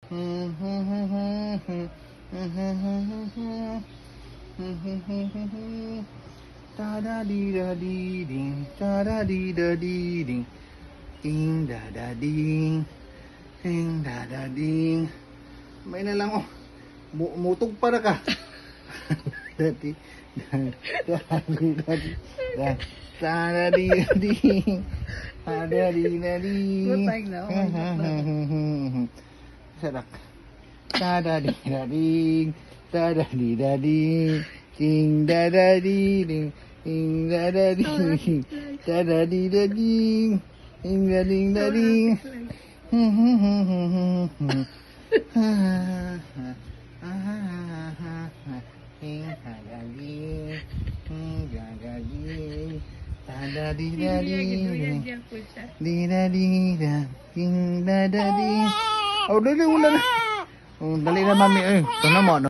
Da da di da di ding, da da di da di ding, ding da da ding, ding da da ding. May na lang oh. Mutog para ka. Dati. Da di da di. Da da di da di. Da di da di. Butay na. Sadak. Da da di da ding. Da da di da ding. Ding da da di ding. Ding da da di. Da da di da ding. Ding da ding da ding. Oh, dali, wala na. Oh, dali na, mami. Ito na mo.